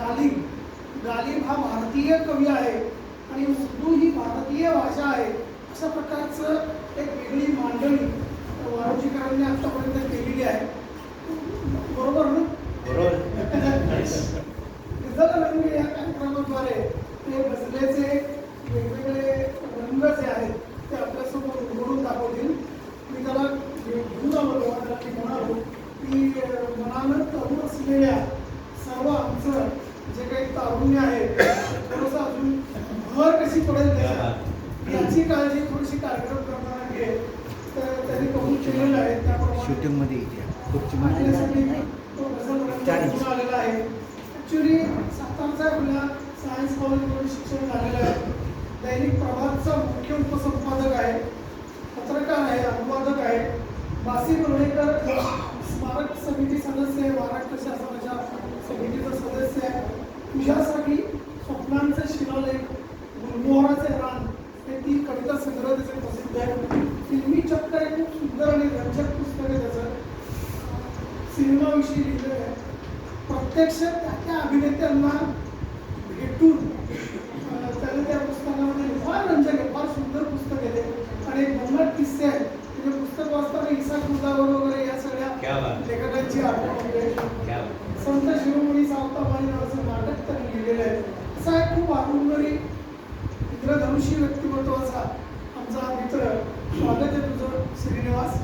गालिब. गालिब हा भारतीय कवी आहे आणि उर्दू ही भारतीय भाषा आहे. अशा प्रकारचं एक वेगळी मांडणी वारोजीकरांनी आतापर्यंत केलेली आहे. बरोबर ना? बरोबर. रंग या कार्यक्रमाद्वारे ते गझलेचे वेगवेगळे रंग जे आहेत ते आपल्यासमोर उघडून दाखवतील. मी त्याला घेऊन आलो त्याला मी म्हणालो की मनानं तरुण असलेल्या सर्व आमचं जे काही तारुण्य आहे थोडंसं अजून भर कशी पडेल याची काळजी थोडीशी कार्यक्रम करताना घे. तर त्यांनी कबूल केलेलं आहे. त्याप्रमाणे शूटिंगमध्ये आलेला आहे. ॲक्च्युली सातारच्या आपल्या सायन्स कॉलेजमध्ये शिक्षण झालेलं आहे. दैनिक प्रभातचा मुख्य उपसंपादक आहे, पत्रकार आहे, अनुवादक आहे, बासी लोणेकर स्मारक समिती सदस्य आहे, महाराष्ट्र शासनाच्या समितीचा सदस्य आहे. तुझ्यासाठी स्वप्नांचे शिलालेख, गुलमोहराचे रान हे 3 कविता संग्रह त्याचे प्रसिद्ध आहे. फिल्मी चक्कर हे खूप सुंदर आणि रंजक पुस्तक आहे. त्याचं सिनेमाविषयी लिहिलेलं आहे. प्रत्यक्ष त्या अभिनेत्यांना भेटून त्याने त्या पुस्तकामध्ये फार रंजक आहे, फार सुंदर पुस्तक आहे ते. आणि एक गंमत किस्से आहे. म्हणजे पुस्तक वाचताना इसा खुर्दावर वगैरे या सगळ्या लेखकांची आठवण होते. संत शिरोमणी सावतामाई नावाचं नाटक त्यांनी लिहिलेलं आहे. असा एक खूप आगुंबरी इंद्रधनुषी व्यक्तिमत्वाचा आमचा मित्र. स्वागत आहे तुझं श्रीनिवास.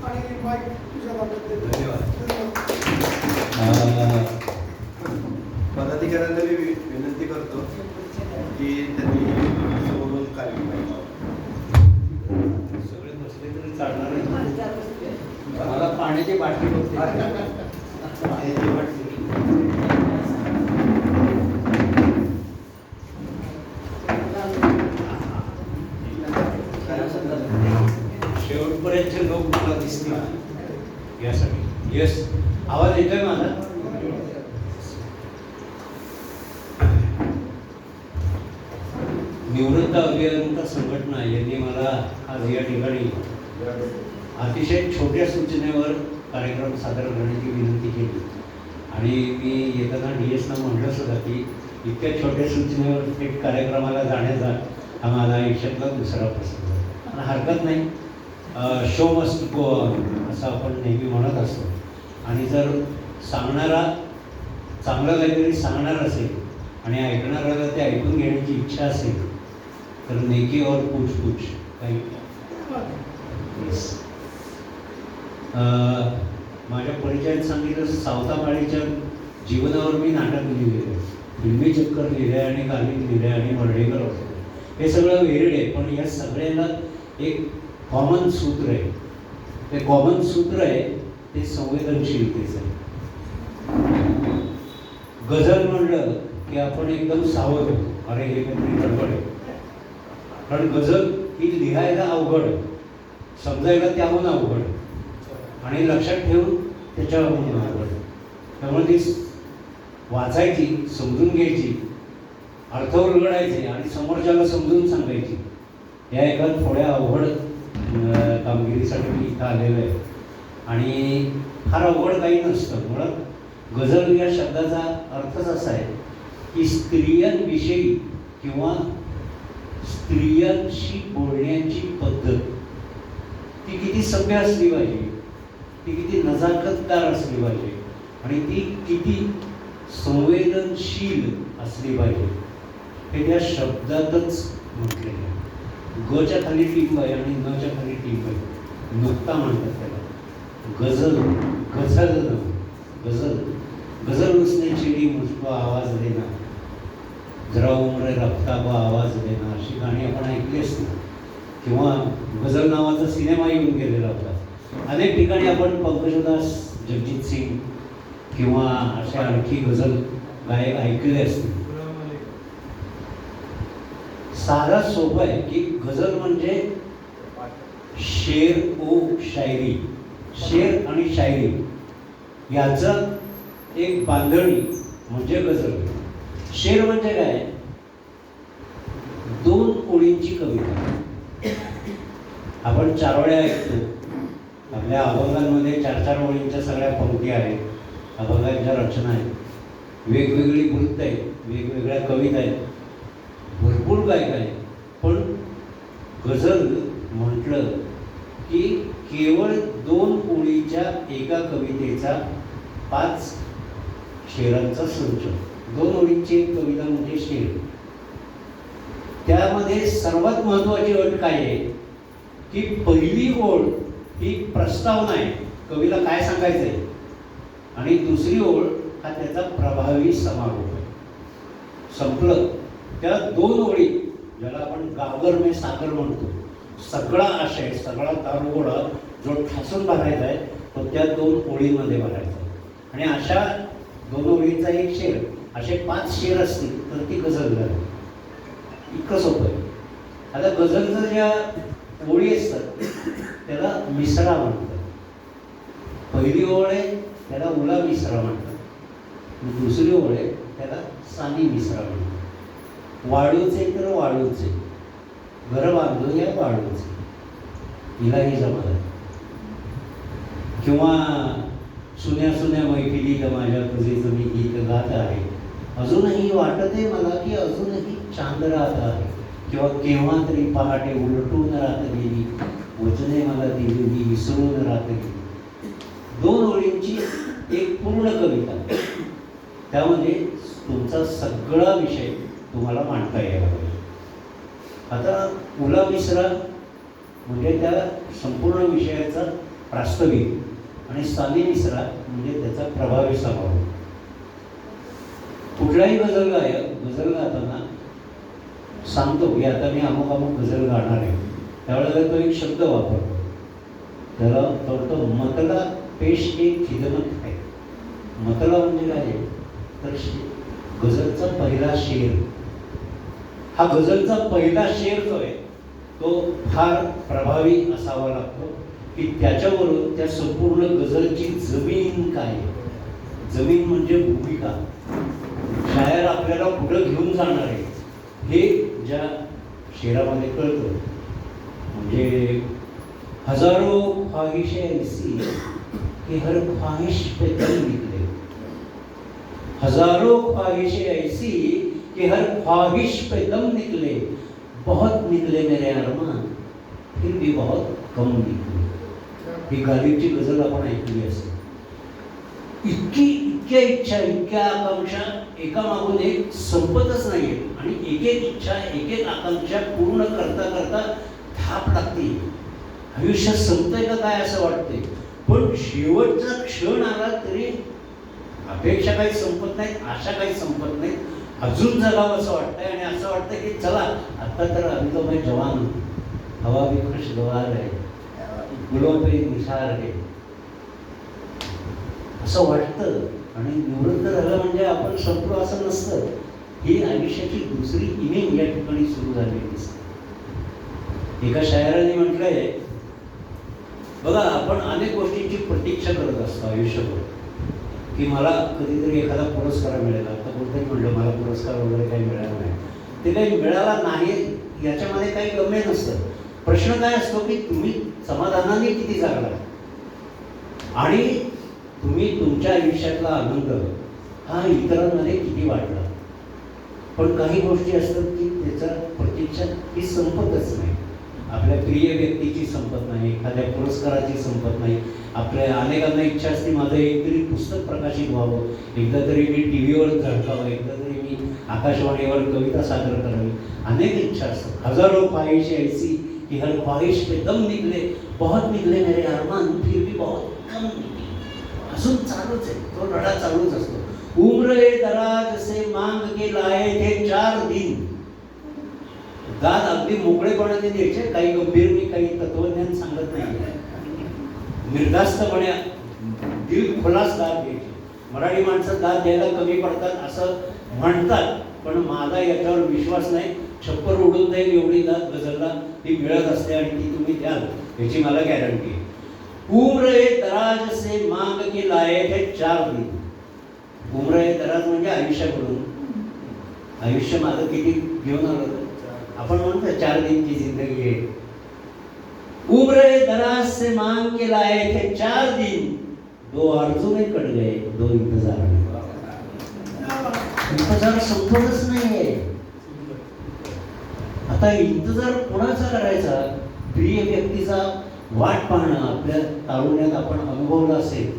आणि माईक तुझ्या बाबत देतो. धन्यवाद. पदाधिकाऱ्यांना मी विनंती करतो की त्यांनी समोरून कार्यक्रम सगळे बसले तरी चालणार नाही. मला पाण्याची बाटली बघते. पाण्याची बाटली शेवटपर्यंतचे लोक मला दिसतील यासाठी. यस, आवाज येतोय माझा? निवृत्त अभियंता संघटना यांनी मला आज या ठिकाणी अतिशय छोट्या सूचनेवर कार्यक्रम सादर करण्याची विनंती केली. आणि मी येताना DS ना म्हटलं सुद्धा की इतक्या छोट्या सूचनेवर थेट कार्यक्रमाला जाण्याचा हा माझा आयुष्यातला दुसरा प्रसंग. पण हरकत नाही, शो मस्ट गो ऑन असं आपण नेहमी म्हणत असतो. आणि जर सांगणारा चांगलं काहीतरी सांगणार असेल आणि ऐकणाऱ्याला ते ऐकून घेण्याची इच्छा असेल तर नेकी और पूछ पूछ काही. माझ्या परिचयात सांगितलं सावतामाळीच्या जीवनावर मी नाटक लिहिलेलं आहे, फिल्मी चक्कर लिहिलं आहे आणि गालिब लिहिलं आहे आणि मर्ढेकर होते. हे सगळं वेगळं आहे, पण या सगळ्यांना एक कॉमन सूत्र आहे. ते कॉमन सूत्र आहे ते संवेदनशीलतेचं आहे. गझल म्हणलं की आपण एकदम सावध होतो, अरे हे काहीतरी गडबड आहे. कारण गझल ही लिहायला अवघड, समजायला त्याहून अवघड आणि लक्षात ठेवून त्याच्याहून अवघड. त्यामुळे ती वाचायची, समजून घ्यायची, अर्थ उलगडायचे आणि समोरच्याला समजून सांगायची, या एका थोड्या अवघड कामगिरीसाठी मी इथं आलेलो आहे. आणि फार अवघड काही नसतं. मुळात गझल या शब्दाचा अर्थच असा आहे की स्त्रियांविषयी किंवा स्त्रियांशी बोलण्याची पद्धत ती किती सभ्य असली पाहिजे, ती किती नजाकतदार असली पाहिजे आणि ती किती संवेदनशील असली पाहिजे हे त्या शब्दातच म्हटलेलं आहे. गच्या खाली टिंब आहे आणि नच्या खाली टिंब आहे, नुकता म्हणतात त्याला. गझल गझल गझल गझल उसने चिडी मुझको आवाज देना, जरा उमरे रफ्ता को आवाज देना, अशी गाणी आपण ऐकली असते. किंवा गझल नावाचा सिनेमा येऊन गेलेला होता. अनेक ठिकाणी आपण पंकजदास, जगजीत सिंग किंवा अशा आणखी गझल गायक ऐकले असतील. साधा सोपं आहे की गझल म्हणजे शेर ओ शायरी, शेर आणि शायरी याचं एक बांधणी म्हणजे गझल. शेर म्हणजे काय? 2 ओळींची कविता. आपण 4 वेळा ऐकतो. आपल्या अभंगांमध्ये 4-4 ओळींच्या सगळ्या पंक्ती आहेत, अभंगांच्या रचना आहेत. वेगवेगळी वृत्त आहेत, वेगवेगळ्या कविता आहेत, भरपूर काय काय. पण गझल म्हटलं की केवळ 2 ओळीच्या एका कवितेचा 5 शेरांचा संच. 2 ओळींची एक कविता म्हणजे शेर. त्यामध्ये सर्वात महत्त्वाची अट काय आहे की पहिली ओळ ही प्रस्तावना आहे, कवीला काय सांगायचं आहे, आणि दुसरी ओळ हा त्याचा प्रभावी समारोप आहे. संपलं. त्या 2 ओळी, ज्याला आपण गागर में सागर म्हणतो, सगळा आशय, सगळा दारुगोळा जो ठासून भरायचा आहे तो त्या 2 ओळींमध्ये भरायचा. आणि अशा 2 ओळींचा एक शेर, असे 5 शेर असतील तर ती गझल झाली. इतकं सोपं आहे. आता गझलचं ज्या ओळी असतात त्याला मिसरा म्हणतात. पहिली ओळ आहे त्याला उला मिसरा म्हणतात, दुसरी ओळ आहे त्याला सानी मिसरा म्हणतात. वाळूचे तर वाळूचे, घर बांधून या वाळूचे, हिलाही जमाला. किंवा सुन्या सुन्या मैफिलीत माझ्या तुझे मी गीत गात आहे, अजूनही वाटते मला की अजूनही चांद राहत आहे. किंवा केव्हा तरी पहाटे उलटून राहत गेली, वचने मला दिलेली विसरून राहत गेली. 2 ओळींची एक पूर्ण कविता, त्यामध्ये तुमचा सगळा विषय तुम्हाला मांडता यायला पाहिजे. आता उला मिसरा म्हणजे त्या संपूर्ण विषयाचा प्रास्ताविक आणि सानी मिसरा म्हणजे त्याचा प्रभावी समारोप. कुठलाही गझल गायक गझल गाताना सांगतो की आता मी अमुक अमुक गझल गाणार आहे, त्यावेळेला तो एक शब्द वापरतो, त्याला तो मतला पेश एक खिदमत आहे. मतला म्हणजे काय तर गझलचा पहिला शेर. हा गझलचा पहिला शेर जो आहे तो फार प्रभावी असावा लागतो की त्याच्यावरून त्या संपूर्ण गझलची जमीन काय, जमीन म्हणजे भूमिका, शायर आपल्याला पुढं घेऊन जाणार आहे हे ज्या शेरामध्ये कळतं. म्हणजे हजारो ख्वाहिशे ऐसी कि हर ख्वाहिश पे दम निकले, हजारों ख्वाहिशें ऐसी कि हर ख्वाहिश पे दम निकले, बहुत निकले मेरे अरमान फिर भी बहुत कम निकले. ही गालिबची गझल आपण ऐकली असेल. इतक्या इच्छा, इतक्या आकांक्षा एका मागून एक संपतच नाहीये, आणि एक एक इच्छा, एक एक आकांक्षा पूर्ण करता करता थाप लागते. आयुष्य संपतंय का काय असं वाटते. पण शेवटचा क्षण आला तरी अपेक्षा काही संपत नाहीत, आशा काही संपत नाहीत, अजून जगावं असं वाटतंय. आणि असं वाटतं की चला आता तर अभी तो मैं जवान हूँ, हवा भी खुशगवार है, गुलों पे निसार है, असं वाटतं. आणि निवृत्त झालं म्हणजे आपण संपलो असं नसतं. ही आयुष्याची दुसरी इनिंग या ठिकाणी सुरू झालेली दिसते. एका शायराने म्हटलंय बघा, आपण अनेक गोष्टींची प्रतीक्षा करत असतो आयुष्यभर की मला कधीतरी एखादा पुरस्कार मिळेल. आता कोणतरी म्हणलं मला पुरस्कार वगैरे काही मिळाला नाही, ते काही मिळाला नाही याच्यामध्ये काही गम्य नसतं. प्रश्न काय असतो की तुम्ही समाधानाने किती जगला आणि तुम्ही तुमच्या आयुष्यातला आनंद हा इतरांमध्ये किती वाटला. पण काही गोष्टी असतात की त्याचा प्रतीक्षा ही संपतच नाही. आपल्या प्रिय व्यक्तीची संपत नाही, एखाद्या पुरस्काराची संपत नाही. आपल्या अनेकांना इच्छा असते माझं एक तरी पुस्तक प्रकाशित व्हावं, एकदा तरी मी टी व्हीवर झळकावं, एकदा तरी मी आकाशवाणीवर कविता सादर करावी. अनेक इच्छा असतात. हजारो ख्वाहिशें ऐसी कि हर ख्वाहिश पे दम निकले, बहुत निकले मेरे अरमान फिर भी बहुत कम निकले. अजून चालूच आहे, तो लढा चालूच असतो. उम्र दराज से मांग के लाए थे 4 दिन. दाद अगदी मोकळेपणाने द्यायचे, काही गंभीर मी काही तत्वज्ञान सांगत नाही, निर्धास्तपणे दिल खुलास दाद द्यायचे. मराठी माणसं दाद द्यायला कमी पडतात असं म्हणतात, पण माझा याच्यावर विश्वास नाही. छप्पर उडून जाईल एवढी दाद गझलला ती मिळत असते आणि ती तुम्ही द्याल याची मला गॅरंटी आहे. उम्र दराज से मांग के लाए थे 4 दिन. उम्र दराज म्हणजे आयुष्याकडून. आयुष्य माझं किती घेऊन आलं आपण म्हणतो 4 दिन की जिंदगी है. उम्र दराज से मांग के लाए थे 4 दिन, 2 आरज़ू में कट गए 2 इंतजार में. इंतजार संपतच नाहीये. आता इंतजार कोणाचा करायचा? प्रिय व्यक्तीचा वाट पाहणं आपल्या तारुण्यात आपण अनुभवलं असेल.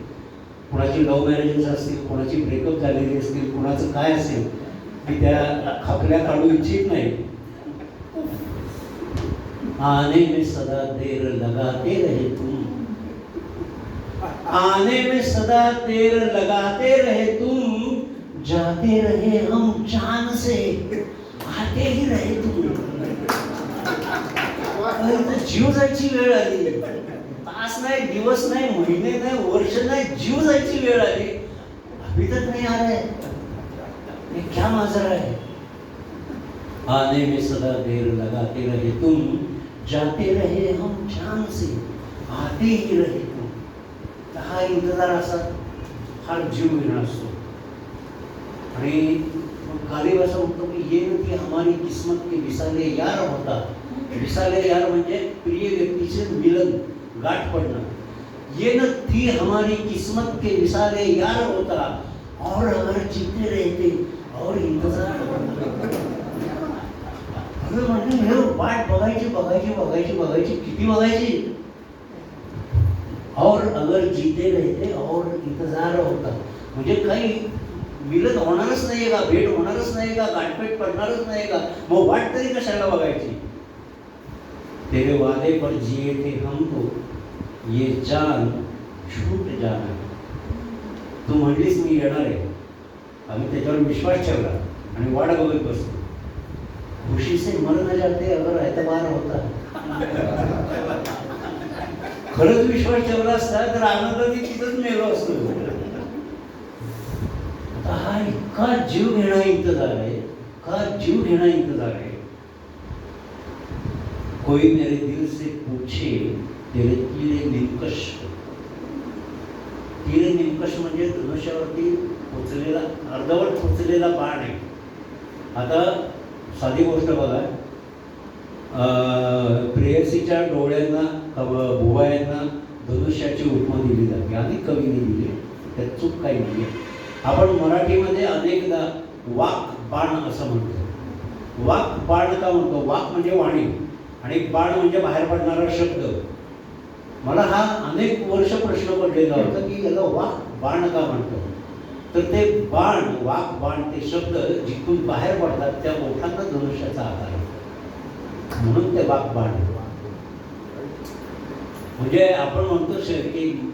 कोणाची लव्ह मॅरेजेस असतील, कोणाची ब्रेकअप झालेली असतील, कोणाचं काय असेल, की त्या खापल्या काढू इच्छित नाही. आने में सदा देर लगाते रहे तुम, आने में सदा देर लगाते रहे तुम, जाते रहे हम जान से, आते ही रहे तुम. जीव जायची वेळ आली. तास नाही, दिवस नाही, महिने नाही, वर्ष नाही, जीव जायची वेळ आली. अभी तक नहीं आ रहा है. ये क्या माजरा है? आने में सदा देर लगाते रहे तुम, जाते रहे हम जान से, आते ही रहे तुम. हा इंतजार असा फार जीव घेणं असतो. आणि गालिब असं म्हणतो की ये नदी हमारी किस्मत के विसाले यार होता. विसाले यार म्हणजे प्रिय व्यक्तीचे मिलन, गाठ पडणं. ये न थी हमारी किस्मत के विसाले यार होता, और अगर जीते रहते और इंतजार. म्हणजे हे वाट बघायची बघायची बघायची बघायची, किती बघायची. और अगर जीते रहते और इंतजार होता, म्हणजे काही मिलन होणारच नाहीये का, भेट होणारच नाही का, गाठभेट पडणारच नाही का, मग वाट तरी कशाला बघायची. तेरे वादे पर जिए थे हम तो, ये जान छूट जाना. तू म्हणलीस मी येणार आहे, आम्ही त्याच्यावर विश्वास ठेवला आणि वाट बघत बसतो. खुशी से मर न जाते अगर एतबार होता. खरंच विश्वास ठेवला असता तर आनंदाने तिथंच मेलो असतो. हा इतका जीव घेणा इंतजार आहे, का जीव घेणा इंतजार आहे. कोई मेरे दिल से पूछे तेरे तीरे निमकश. तीरे निमकश म्हणजे धनुष्यावरती पोचलेला, अर्धवट पोचलेला बाण आहे. आता साधी गोष्ट बघा, प्रेयसीच्या डोळ्यांना, भुवयांना धनुष्याची उपमा दिली जाते. अनेक कवीने दिली, त्यात चूक काही नाही. आपण मराठीमध्ये अनेकदा वाक बाण असं म्हणतो. वाक बाण का म्हणतो? वाक म्हणजे वाणी आणि बाण म्हणजे बाहेर पडणारा शब्द. मला हा अनेक वर्ष प्रश्न पडलेला होता की याला वाक बाण का म्हणतो. तर ते बाण, वाक बाण, ते शब्द जिथून बाहेर पडतात त्या ओठांना धनुष्याचा आकार आहे, म्हणून ते वाक बाण. म्हणजे आपण म्हणतो की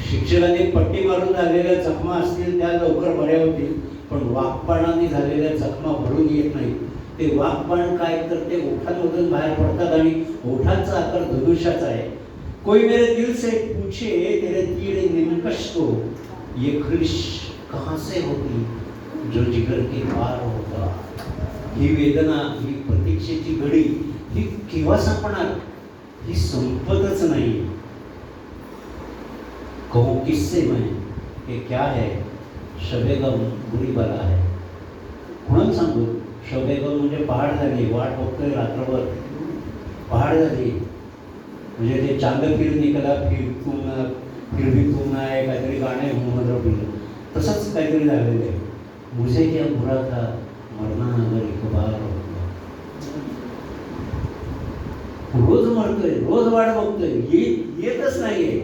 शिक्षकांनी पट्टी मारून झालेल्या जखमा असतील त्या लवकर बऱ्या होतील, पण वाकबाणाने झालेल्या जखमा भरून येत नाही. ते वाकबाण काय तर ते ओठांमधून बाहेर पडतात आणि ओठांचा आकार धनुष्याचा आहे. कोई मेरे दिल से पूछे तेरे तीर निमकश को, ये ख्रिश कहाँ से होती जो जिगर के पार होता. ही वेदना, ही प्रतीक्षेची घडी, ही केव्हा संपणार? ही संपतच नाही. कहूँ किससे मैं ये क्या है, शबेगम बुरी बला है. म्हणून सांगू, शबेगम म्हणजे पहाड झाली, वाट बघतोय रात्रभर, पहाड झाली. म्हणजे ते चांद फिर निकला फिर भी तुम ना आहे काहीतरी गाणं आहे मोहम्मद रफीचं, तसंच काहीतरी झालेलं आहे. मुझे क्या बुरा था मरना अगर एक बार होता. रोज मरतोय, रोज वाट बघतोय, येतच नाहीये.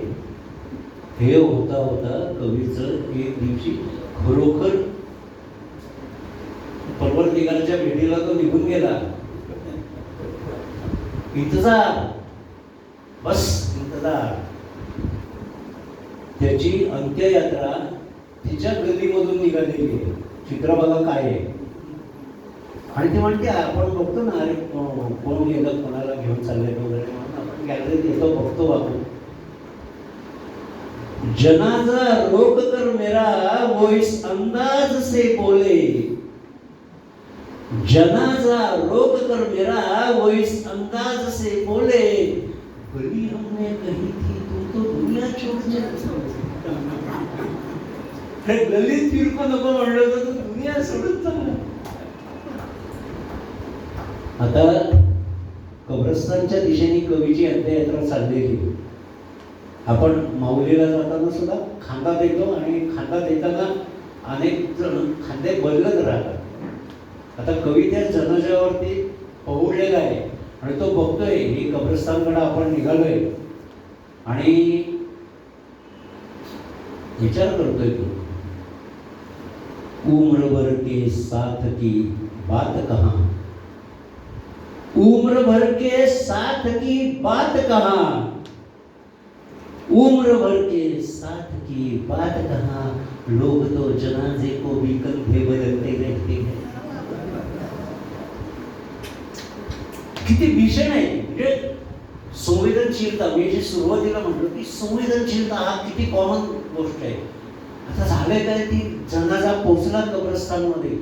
हे होता होता कवीचं एक दिवशी खरोखर परवरदिगारच्या भेटीला तो निघून गेला. इंतजार, बस इंतजार. त्याची अंत्ययात्रा तिच्या गल्लीमधून निघालेली आहे. चित्र बघा काय आहे. आणि ती म्हणते आपण बघतो ना, अरे कोण गेलं, कोणाला घेऊन चाललंय वगैरे, म्हणून आपण गॅलरीत येतो, बघतो आपण. जनाजा रोक कर मेरा वो इस अंदाज से बोले, जनाजा रोक कर मेरा वो इस अंदाज से बोले, गली हमने कही थी तुम तो दुनिया छोड़ जा. गल्लीत फिरको नको म्हणलं तर दुनिया सोडून चालला. आता कब्रस्तानच्या दिशेने कवीची अंत्ययात्रा चाललेली. आपण माऊलीला जाताना सुद्धा खांदा देतो आणि खांदा देताना अनेक जण खांदे बदलत राहतात. आता कवी त्या जनाजावरती पहुडलेला आहे आणि तो बघतोय ही कब्रस्तानकडे आपण निघालोय आणि विचार करतोय तो, उम्र भर के साथ की बात कहाँ, उम्र भर के साथ की बात कहाँ, उम्र भर के साथ की बात कहाँ, लोग तो जनाजे को भी कंधे बदलते रहते हैं. किती भीषण आहे. म्हणजे संवेदनशीलता, मी जे सुरुवातीला म्हटलं की संवेदनशीलता हा किती कॉमन गोष्ट आहे. आता झालंय काय, ती जनाजा पोचला कब्रस्तानमध्ये,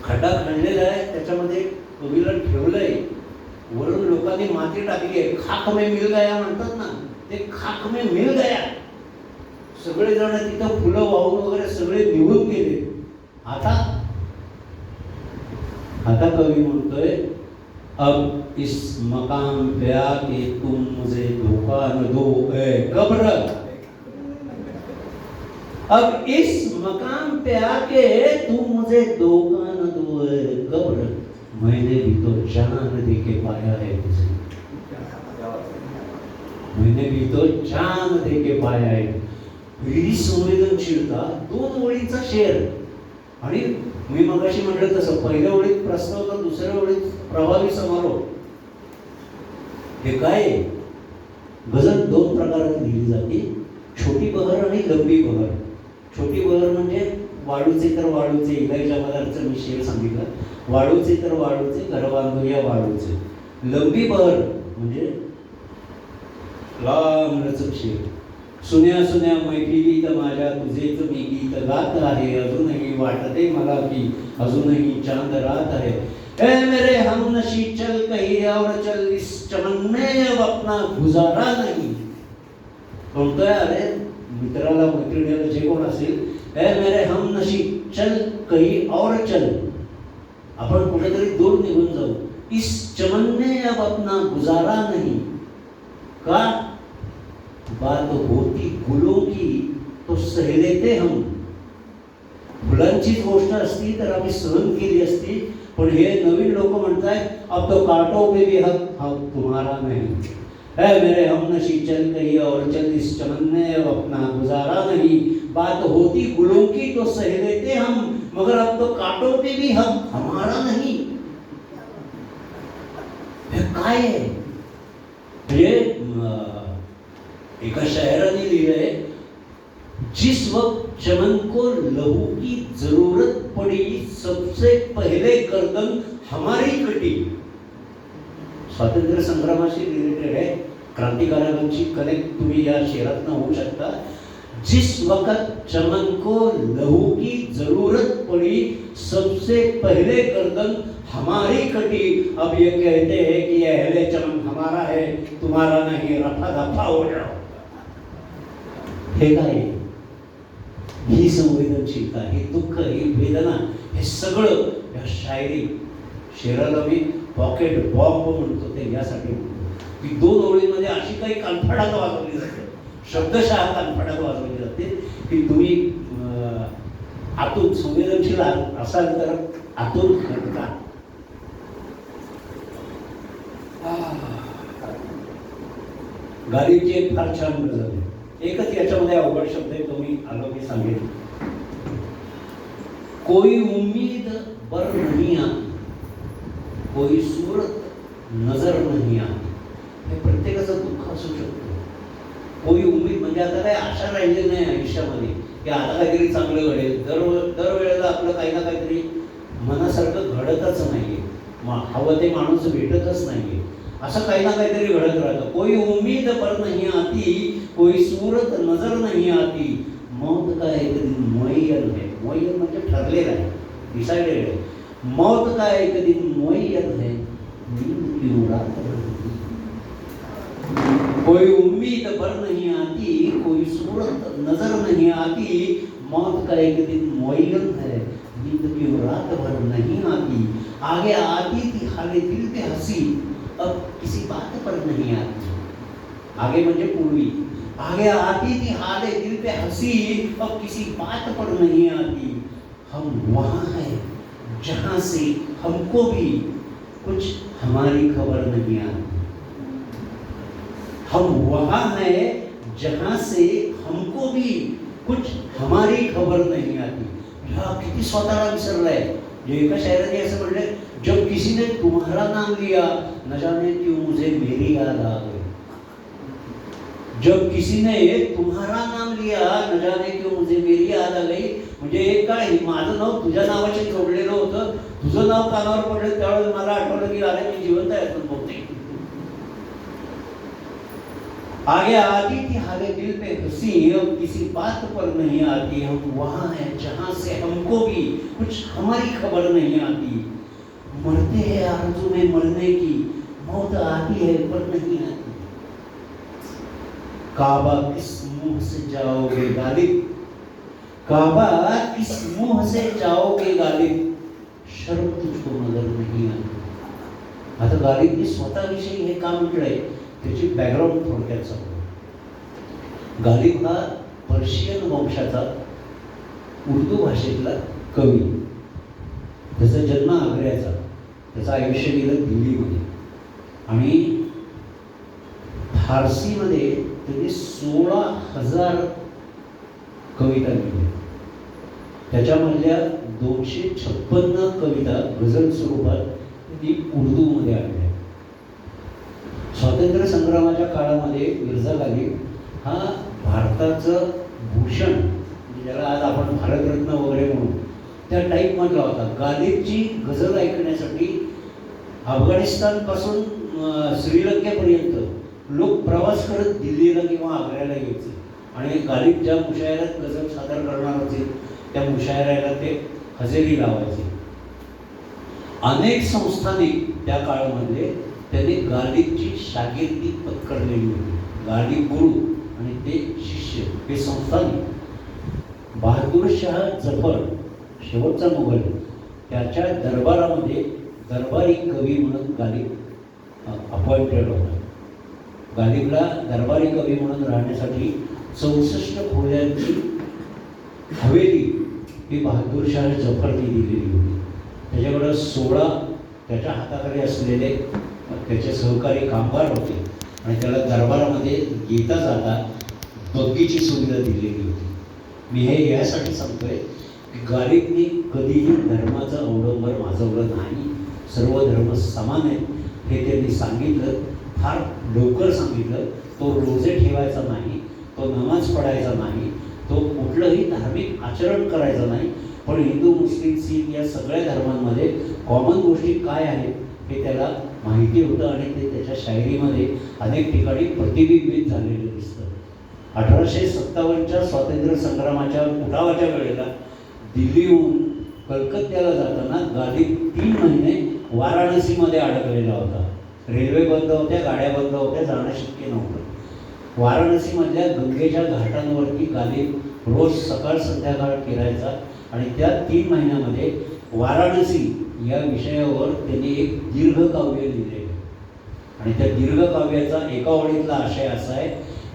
खड्डा खणलेला आहे, त्याच्यामध्ये कवीला ठेवलंय, वरून लोकांनी माती टाकली आहे. खाक में मिल गया म्हणतात ना, ते खाक में मिल गया. सगळे जण तिथं फुलं वाहून वगैरे सगळे निघून गेले. आता कवी म्हणतोय, अब इस मकाम पे आके तुम मुझे धोखा न दो ए कब्र, अब इस मकाम पे आके तुम मुझे धोखा न दो ए कब्र, मैंने भी तो जान दे के पाया है तुझे, मैंने भी तो जान दे के पाया है. ही संवेदनशीलता, 2 ओळींचा शेर. आणि मी मगाशी म्हटलं तसं पहिल्या ओळीत प्रस्ताव तर दुसऱ्या ओळीत प्रभावी समारोह. हे काय, गझल 2 प्रकारात लिहिली जाते, छोटी बहर आणि लंबी बहर. छोटी बहर म्हणजे वाळूचे तर वाळूचे, इलाईच्या पदार्थाचा मी शेर सांगितला, वाळूचे तर वाळूचे, घर बांधूया वाळूचे. लंबी बहर म्हणजे लांब लचक शेर. सुन्या सुन्या मैफिलीत माझ्या तुझेच मी गीत गात आहे, अजूनही वाटते मला की अजूनही चांद रात है. ए मेरे हमनशी चल कहीं और चल, इस चमन में अब अपना गुजारा नहीं. म्हणतोय, अरे मित्राला मैत्रिणीला जे कोण असेल, ए मेरे हमनशी चल कहीं और चल, आपण कुठेतरी दूर निघून जाऊ. इस चमन में अब अपना गुजारा नहीं. का बात होती गुलों की तो सह लेते हम. फुलांचीच गोष्ट असती तर आम्ही सहन केली असती, पण हे नवीन लोक म्हणतायत, अब तो कांटों पे भी हक तुम्हारा नहीं. है मेरे हमनशी चल कहीं और चल, इस चमन में अब अपना गुजारा नहीं. बात होती गुलों की तो सह लेते हम, मगर अब तो कांटों पे भी हक हमारा नहीं. हे काय आहे. एका शायराने लिहिलंय, जिस वक्त चमन को लहू की जरूरत पड़ी, सबसे पहले गर्दन हमारी कटी. स्वातंत्र्य संग्रामाशी रिलेटेड आहे, क्रांतिकारकांची कनेक्ट तुम्ही या शेरातनं होऊ शकता. जिस वक्त चमन को लहू की जरूरत पड़ी, सबसे पहले गर्दन हमारी कटी. अब ये कहते हैं कि ये अहले चमन हमारा है, तुम्हारा नहीं, रफा दफा हो जाओ. हे काय, ही संवेदनशीलता, हे दुःख, ही वेदना, हे सगळं या शायरी. शेराला मी पॉकेट बॉम्ब म्हणतो ते यासाठी म्हणतो की 2 ओळींमध्ये अशी काही कानफडात वाजवली जाते, शब्दशः कानफडात वाजवली जाते की तुम्ही आतून संवेदनशील असाल तर आतून खटका. गालिबची एक फार छान गझल आहे. एकच याच्यामध्ये अवघड शब्द आहे, तो मी आलो की सांगेन. कोई उम्मीद बर नहीं आती, कोई सूरत नजर नहीं आती. हे प्रत्येकाचं दुःख असू शकतं. कोई उम्मीद म्हणजे आता काही आशा राहिलेली नाही आयुष्यामध्ये की आता काहीतरी चांगलं घडेल. दरवेळेला आपलं काही ना काहीतरी मनासारखं घडतच नाहीये, हवं ते माणूस भेटतच नाहीये, असं काही ना काहीतरी घडत राहतं. कोई उम्मीद पर नहीं आती, कोई सूरत नजर नहीं आती. मौत का एक दिन मुअय्यन है. मुअय्यन म्हणजे ठरलेला आहे, डिसाइडेड आहे. मौत का एक दिन मुअय्यन है, नींद क्यों रात भर. कोई उम्मीद पर नहीं आती, कोई सूरत नजर नहीं आती. मौत का एक दिन मुअय्यन है, नींद क्यों रात भर नहीं आती. आगे आती थी हाले दिल पे हंसी, अब किसी बात पर नहीं आती. आगे म्हणजे पूर्वी, आगे आती थी हाले दिल पे हंसी, अब किसी बात पर नहीं आती। हम वहाँ हैं जहाँ से हमको भी कुछ हमारी खबर नहीं आती। हम वहाँ हैं जहाँ से हमको भी कुछ हमारी खबर नहीं आती। हा किती स्वतःला विसरलाय। जो एका शायराने असं म्हणले, जब किसी ने तुम्हारा नाम लिया न जाने क्यों मुझे मेरी याद आ गई। जब किसी ने तुम्हारा नाम लिया न जाने क्यों मुझे मेरी याद आ गई. म्हणजे एक काळ माझं नाव तुझ्या नावाशी जोडलेलं होतं, तुझं नाव कानावर पडलं त्यावेळेस मला आठवलं की अरे मी जिवंत आहे पण बहुतेक. आगे आती थी हाले दिल पे हंसी, अब किसी बात पर नहीं आती. हम वहाँ हैं जहाँ से हमको भी कुछ हमारी खबर नहीं आती. मरते हैं आरज़ू में मरने की, मौत आती है पर नहीं आती. काबा किस मुंह से जाओगे गालिब, काबा किस मुंह से जाओगे गालिब, शर्म तुझको नजर नहीं आती. आता गालिबने स्वतःविषयी हे काम म्हटलंय, त्याची बॅकग्राऊंड थोडक्यात सांगतो. गालिब हा पर्शियन वंशाचा उर्दू भाषेतला कवी. त्याचा जन्म आग्र्याचा, त्याचं आयुष्य गेलं दिल्लीमध्ये आणि फारसीमध्ये त्यांनी 16,000 कविता लिहिल्या. त्याच्यामधल्या 256 कविता गझल स्वरूपात त्यांनी उर्दूमध्ये आणल्या. स्वातंत्र्य संग्रामाच्या काळामध्ये मिर्झा गालिब हा भारताचं भूषण, ज्याला आज आपण भारतरत्न वगैरे म्हणू, त्या टाईपमधला होता. गालिबची गझल ऐकण्यासाठी अफगाणिस्तानपासून श्रीलंकेपर्यंत लोक प्रवास करत दिल्लीला किंवा आग्र्याला यायचे आणि गालिब ज्या मुशायऱ्यात गझल सादर करणार होते त्या मुशायऱ्याला ते हजेरी लावायचे. अनेक संस्थानिक त्या काळामध्ये त्यांनी गालिबची शागिर्दी पत्करलेली होती. गालिब गुरु आणि ते शिष्य हे संस्थानिक. बहादूर शाह जफर शेवटचा मुघल, त्याच्या दरबारामध्ये दरबारी कवी म्हणून गालिब अपॉइंटेड होता. गालिबला दरबारी कवी म्हणून राहण्यासाठी 64 खोल्यांची हवेली ही बहादूर शाह जफरने दिलेली होती. त्याच्याकडं 16 त्याच्या हाताखाली असलेले त्याचे सहकारी कामगार होते आणि त्याला दरबारामध्ये येता जाता बग्गीची सुविधा दिलेली होती. मी हे यासाठी सांगतोय की गालिबने कधीही धर्माचं अवडंबर माजवलं नाही. सर्व धर्म समान आहेत हे त्यांनी सांगितलं, फार लवकर सांगितलं. तो रोजे ठेवायचा नाही, तो नमाज पढायचा नाही, तो कुठलंही धार्मिक आचरण करायचं नाही. पण हिंदू मुस्लिम सिख या सगळ्या धर्मांमध्ये कॉमन गोष्टी काय आहेत हे त्याला माहिती होतं आणि ते त्याच्या शायरीमध्ये अनेक ठिकाणी प्रतिबिंबित झालेलं दिसतं. 1857च्या स्वातंत्र्य संग्रामाच्या उठावाच्या वेळेला दिल्लीहून कलकत्त्याला जाताना गालिब 3 महिने वाराणसीमध्ये अडकलेला होता. रेल्वे बंद होत्या, गाड्या बंद होत्या, जाणं शक्य नव्हतं. वाराणसीमधल्या गंगेच्या घाटांवरती गालिब रोज सकाळ संध्याकाळ फिरायचा आणि त्या 3 महिन्यामध्ये वाराणसी या विषयावर त्यांनी एक दीर्घकाव्य लिहिले आणि त्या दीर्घकाव्याचा एका ओळीतला आशय असा आहे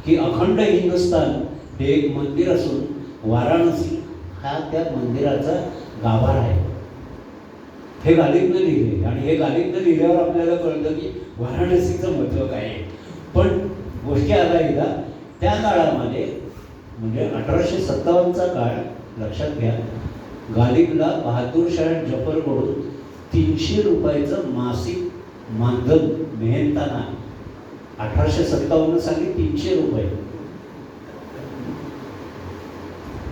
की अखंड हिंदुस्थान हे एक मंदिर असून वाराणसी हा त्या मंदिराचा गाभारा आहे. हे गालिबनं लिहिले आणि हे गालिबनं लिहिल्यावर आपल्याला कळतं की वाराणसीचं महत्त्व काय आहे. पण गोष्टी आता एकदा त्या काळामध्ये म्हणजे 1857चा काळ लक्षात घ्या. गालिबला बहादूर शाह जफरकडून 300 रुपयाचं मासिक मानधन मेहनताना 1857 साली 300 रुपये.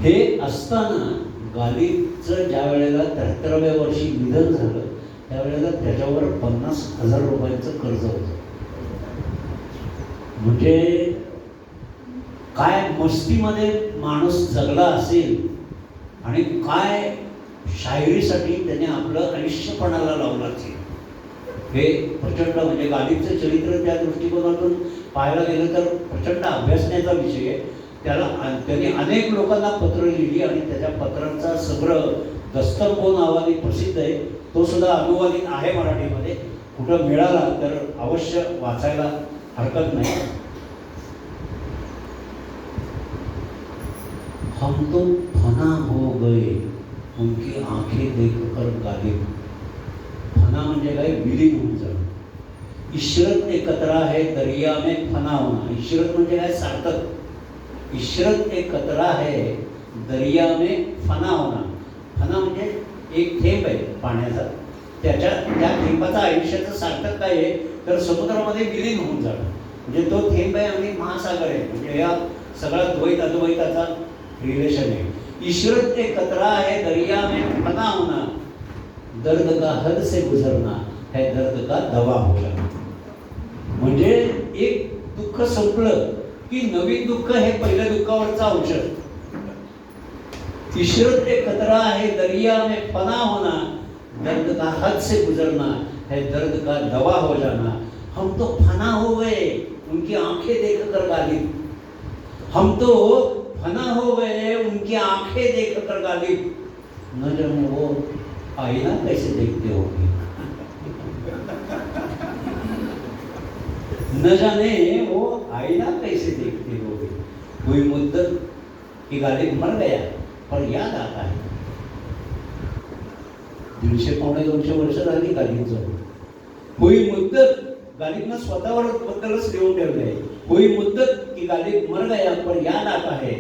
हे असताना गालिबचं ज्या वेळेला 73व्या वर्षी निधन झालं त्यावेळेला त्याच्यावर 50,000 रुपयांचं कर्ज होतं. म्हणजे काय मस्तीमध्ये माणूस जगला असेल आणि काय शायरीसाठी त्याने आपलं आयुष्यपणाला लावलं असेल हे प्रचंड. म्हणजे गालिबचं चरित्र त्या दृष्टिकोनातून पाहायला गेलं तर प्रचंड अभ्यासण्याचा विषय आहे. त्यांनी अनेक लोकांना पत्र लिहिली आणि त्याच्या पत्रांचा संग्रह दस्तंभो नावाने प्रसिद्ध आहे. तो सुद्धा अनुवादित आहे मराठीमध्ये. कुठं मिळाला तर अवश्य वाचायला हरकत नाही. हम तो फना हो गए उनकी आंखें देखकर गालिब. फना म्हणजे काय? विलीन होऊन जाणं. इशरत एक कतरा है दरिया में फना होना. इशरत म्हणजे काय? सार्थक. इशरत एक कतरा है दरिया में फना होना. फना म्हणजे एक थेंब आहे पाण्याचा, त्या थेंबाचं आयुष्याचं सार्थक काय आहे तर समुद्रामध्ये विलीन होऊन जाणं. म्हणजे तो थेंब आहे आणि महासागर आहे. म्हणजे या सगळा द्वैत अद्वैताचा रिलेशन आहे. इशरत एक कतरा है दरिया में फना होना, दर्द का हद से गुजरना है दर्द का दवा हो जाना. म्हणजे एक दुःख संपलं की नवीन दुःख हे पहिल्या दुःखावरचं औषध. इशरत एक कतरा है दरिया में फना होना, दर्द का हद से गुजरना है दर्द का दवा हो जाना. हम तो फना हो गए उनकी आंखें देखकर गालिब. हम तो फना हो गए उनकी आंखें देखकर गालिब. न जाने वो आईना कैसे देखते होंगे, न जाने वो आईना कैसे देखते होंगे. कोई मुद्दत की गालिब मर गया पर याद आता है. 150-200 वर्ष झाली गालिब जाऊन. कोई मुद्दत, गालिबनं स्वतःवर बद्दलच लिहून ठेवलं आहे. कोई मुद्दत की गालिब मर गया पर याद आता है.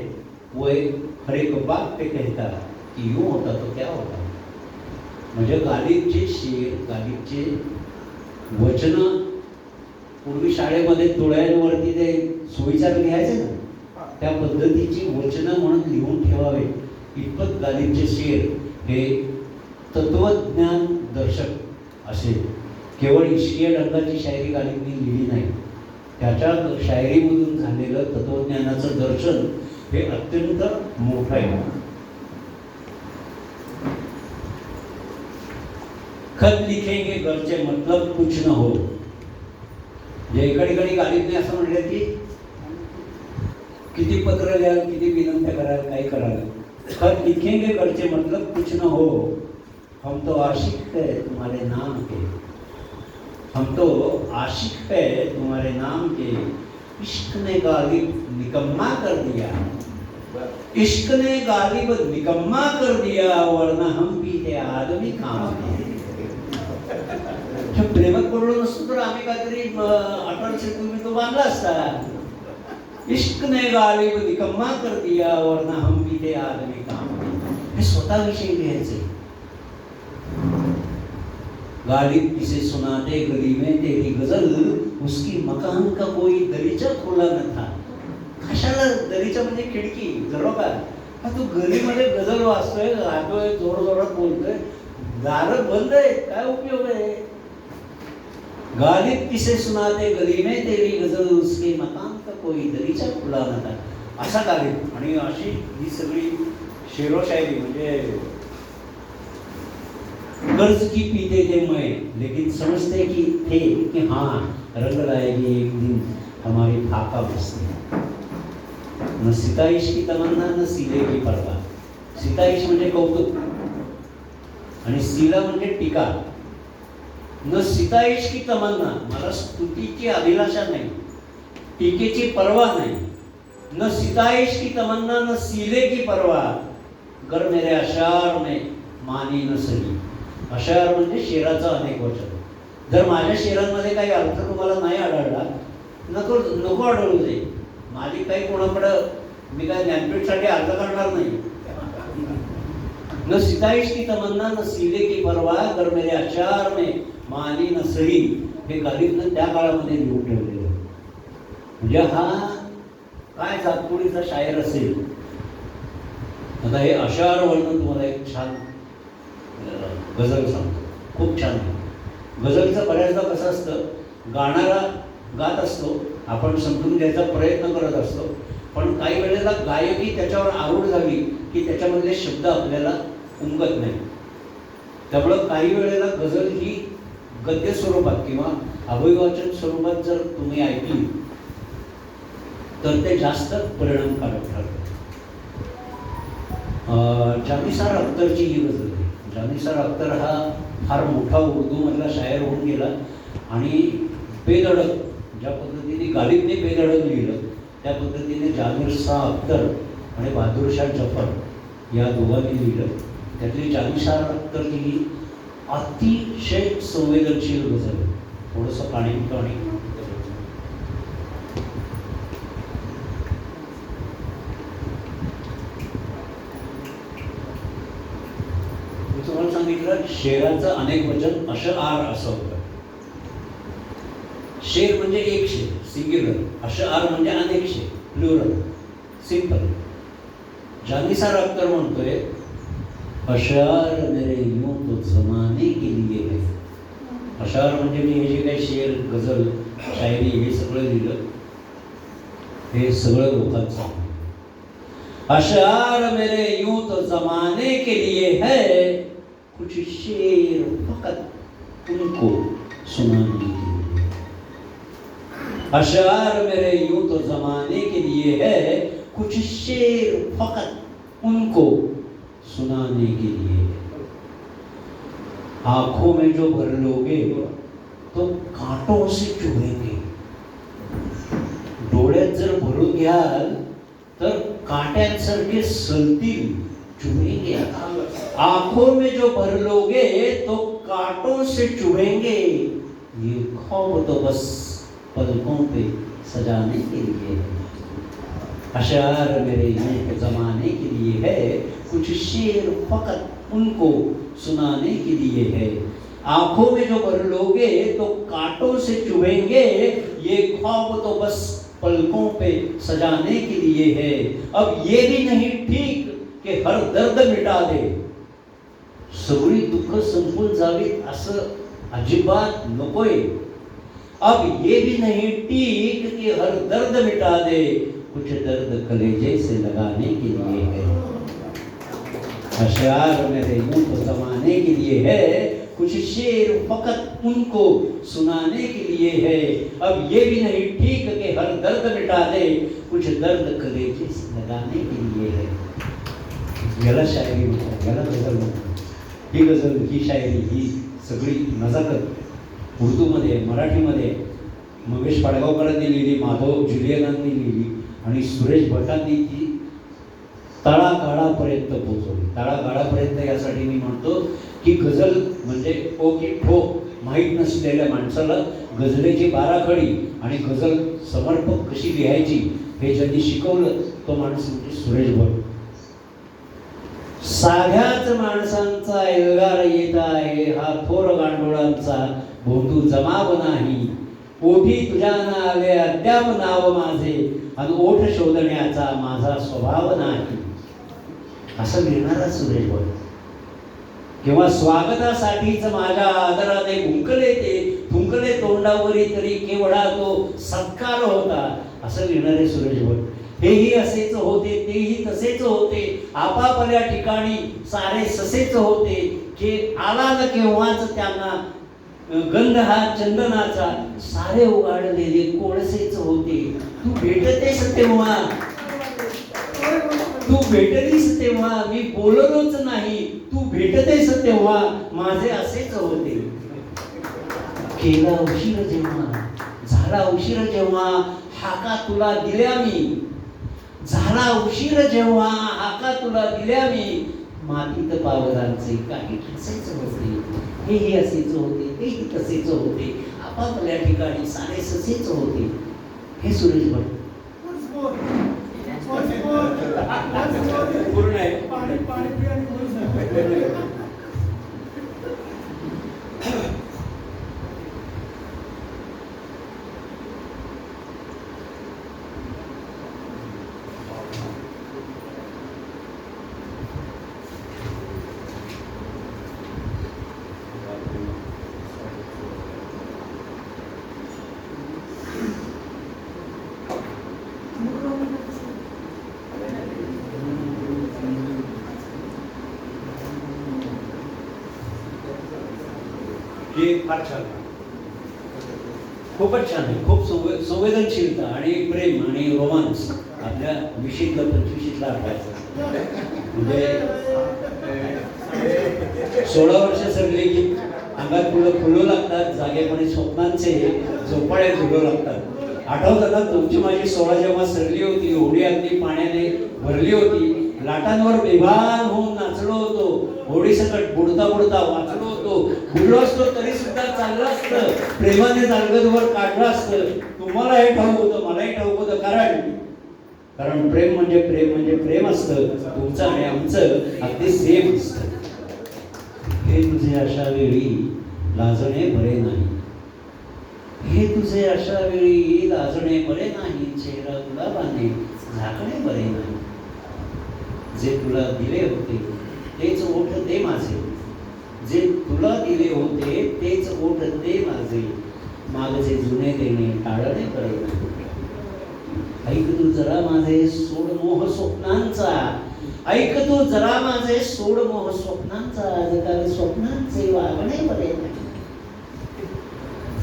वो एक हर एक बात पे कहता की यूं होता तो क्या होता. म्हणजे गालिबचे शेर, गालिबचे वचनं पूर्वी शाळेमध्ये तुळ्यांवरती ते सुविचार लिहायचे ना, त्या पद्धतीची वचनं म्हणून लिहून ठेवावे इतपत गालिबचे शेर हे तत्वज्ञान दर्शक असे. केवळ ईश्वरीय ढंगाची शायरी गालिबने लिहिली नाही, त्याच्या शायरीमधून झालेलं तत्वज्ञानाचं दर्शन हे अत्यंत मोठं आहे. खत लिखेंगे घरचे मतलब कुछ न हो. जे एकडे गालिबने असं म्हटलं की किती पत्र लिहाल, किती विनंत्या कराल, काय कराल, खत लिखेंगे घरचे मतलब कुछ न हो. हम तो आशिक है तुम्हारे नाम के, हम तो आशिक है तुम्हारे नाम के. इश्क ने गालिब निकम्मा कर दिया, इश्क ने गालिब निकम्मा कर दिया, वरना हम भी थे आदमी काम के. प्रेमात पडलो नसतो तर आम्ही काहीतरी 1800 पूर्वी तो बांधला असता. इश्क ने गालिब निकम्मा कर दिया, वरना हम भी थे आदमी काम के. हे स्वतःविषयी लिहायचे. गालिब किसे सुनाते गली में तेरी गजल, उसकी मकान का कोई दरीचा खुला न था. कशाला दरीचा म्हणजे खिडकी, झरोका. तू गलीमध्ये गजल वाचतोय, राहतोय, जोर जोरात बोलतोय, दार बंद आहे, काय उपयोग आहे. गालिब किसे सुनाते गली में तेरी गजल, उसके मकान का कोई दरीचा खुला न था. असा गालिब. आणि अशी ही सगळी शेरो शायरी म्हणजे कर्ज की पीते थे मैं लेकिन समझते कि थे कि हाँ रंग लाएगी एक दिन हमारी फाका बस्ती. न सिताइश की तमन्ना न सीले की परवा. सिताइश म्हणजे कौतुक आणि सीला म्हणजे टीका. न सिताइश की तमन्ना, मला स्तुतीची अभिलाषा नाही, टीकेची पर्वा नाही. न सिताइश की तमन्ना न सीले की परवा, गर मेरे अशार में मानी न सही. अशार म्हणजे शेराचं अनेक वचन. जर माझ्या शेरांमध्ये काही अर्थ तुम्हाला नाही आढळला, नको आढळू दे. माझी काही कोणाकडं मी काय ज्ञानपीठसाठी अर्ज करणार नाही. न सिताइश की तमन्ना न सीले की परवा, गर मेरे अशार में मानी न सही. हे गालिबनं त्या काळामध्ये लिहून ठेवलेलं. म्हणजे हा काय जातकुळीचा शायर असेल. आता हे अशार वर्णन तुम्हाला एक छान गझल सांगतो, खूप छान. गझलचं बऱ्याचदा कसं असतं, गाणारा गात असतो, आपण समजून घ्यायचा प्रयत्न करत असतो, पण काही वेळेला गायकी त्याच्यावर आरूढ झाली की त्याच्यामधले शब्द आपल्याला उमगत नाही. त्यामुळं काही वेळेला गझल ही गद्य स्वरूपात किंवा अभिवाचन स्वरूपात जर तुम्ही ऐकली तर ते जास्त परिणामकारक ठरतं. जानिसार अख्तरची ही गझल आहे. जानिसार अख्तर हा फार मोठा उर्दूमधला शायर होऊन गेला आणि बेधडक ज्या पद्धतीने गालिबने बेधडक लिहिलं त्या पद्धतीने जानिसार अख्तर आणि बहादूरशाह जफर या दोघांनी लिहिलं. त्यातली जानिसार अख्तर ही अतिशय संवेदनशील गझल. थोडंसं पाणी पितो आणि मी तुम्हाला सांगितलं शेराचं अनेक वचन अशआर असं होतं. शेर म्हणजे एक शेर सिंग्युलर, अशआर म्हणजे अनेक शेर प्लुरल सिंपल. जानिसार अख्तर म्हणतोय अशआर मेरे यूं तो जमाने के लिए है. अशआर म्हणजे मी हे जे काही शेर गझल शायरी हे सगळं लिहिलं हे सगळं लोकांचं आहे. अशआर मेरे यूं तो जमाने के लिए है, कुछ शेर फकत उनको सुनाने के लिए. अशआर मेरे यूं तो जमाने के लिए है, कुछ शेर फकत उनको सुनाने के लिए. आंखों में जो भर लोगे तो कांटों से चुभेंगे. डोळ्यात जर भरून घ्याल तर कांट्यांसारखे सलतील, चुभेंगे. आंखों में जो भर लोगे तो कांटों से चुभेंगे. ये ख्वाब तो बस पलकों पे सजाने के लिए है. अशआर मेरे यूं जमाने के लिए है, कुछ शेर फकत उनको सुनाने के लिए है. आंखों में जो भर लोगे तो कांटों से चुभेंगे. ये ख्वाब तो बस पलकों पे सजाने के लिए है. अब ये भी नहीं ठीक कि हर दर्द मिटा दे. सगळी दुःख संपून जावीत असं अजिबात नकोय. अब ये भी नहीं ठीक कि हर दर्द मिटा दे. कुछ दर्द कलेजे से लगाने के लिए है. अशआर मेरे यूं तो जमाने के लिए है, कुछ शेर फकत उनको सुनाने के लिए है. अब ये भी नहीं ठीक कि हर दर्द मिटा दे. कुछ दर्द कलेजे से लगाने के लिए है. याला शायरी म्हणतात, याला गझल म्हणतात. ही गझल, ही शायरी, ही सगळी नजाकत उर्दूमध्ये, मराठीमध्ये मंगेश पाडगावकरांनी लिहिली, माधव जुलियनांनी लिहिली आणि सुरेश भटांनी ती तळागाळापर्यंत पोहोचवली. तळागाळापर्यंत यासाठी मी म्हणतो की गझल म्हणजे ओ की ठो माहीत नसलेल्या माणसाला गझलेची बाराखडी आणि गझल समर्पक कशी लिहायची हे ज्यांनी शिकवलं तो माणूस म्हणजे सुरेश भट. साध्याच माणसांचा एल्गार येत आहे, हा थोर गांडोळांचा भोंदू जमाव नाही. ओठी तुझ्या नावे अद्याप नाव माझे, आणि ओठ शोधण्याचा माझा स्वभाव नाही. असं लिहिणारा सुरेश भट. किंवा स्वागतासाठीच माझ्या आदराने भुंकले ते, थुंकले तोंडावरी तरी केवढा तो सत्कार होता. असं लिहिणारे सुरेश भट. हेही असेच होते, तेही तसेच होते, आपापल्या ठिकाणी सारे ससेच होते. की आला न केव्हाच त्यांना गंध हा चंदनाचा, सारे उगाडलेले कोळसेच होते. तू भेटतेस तेव्हा, तू भेटलीस तेव्हा मी बोललोच नाही. तू भेटतेस तेव्हा माझे असेच होते. केला उशीर जेव्हा, झाला उशीर जेव्हा, हाका तुला दिल्या मी. झाला उशीर जेव्हा, हाका तुला दिल्या मी. मातीत पावलांचे काही तसेच होते, हेही असेच होते, तेही तसेच होते, आपापल्या ठिकाणी सारे ससेच होते. हे सुरेश भट. पूर्ण आहे. पाणी पाणी पिया आणि बोल. हे फार छान आहे, खूपच छान आहे. खूप संवेदनशीलता आणि प्रेम आणि रोमांस आपल्या 20ला 25ला आठवायचं. म्हणजे 16 वर्ष सरली की अंगात फुलं फुलू लागतात, जागेपणे स्वप्नांचे झोपाळे झुलू लागतात आठवतं ना तुमची माझी सोळा जेव्हा सरली होती, होडी अगदी पाण्याने भरली होती, लाटांवर बेभान होऊन नाचलो होतो, होडी सकट बुडता बुडता वाचलो होतो, बुडलो असतो तरी सुद्धा चाललं असतं, प्रेमाने चालगदवर काढलं असतं. तुम्हाला हे ठाऊक होतं, मलाही ठाऊक होतं, कारण प्रेम म्हणजे प्रेम असतं. तुमचं आणि आमचं अगदी सेम असतं. हे तुझे अशा वेळी लाजणे बरे नाही, हे तुझे अशा वेळी लाजणे बरे नाही, चेहरा गुलाबाने झाकणे बरे नाही. जे तुला दिले होते तेच ओठ दे माझे, जे तुला दिले होते तेच ओठ दे माझे, मागचे जुने देणे टाळणे बरे नाही. ऐक तू जरा माझे सोड मोह स्वप्नांचा, ऐक तू जरा माझे सोड मोह स्वप्नांचा, जगावे स्वप्नांचे वागणे बरे नाही.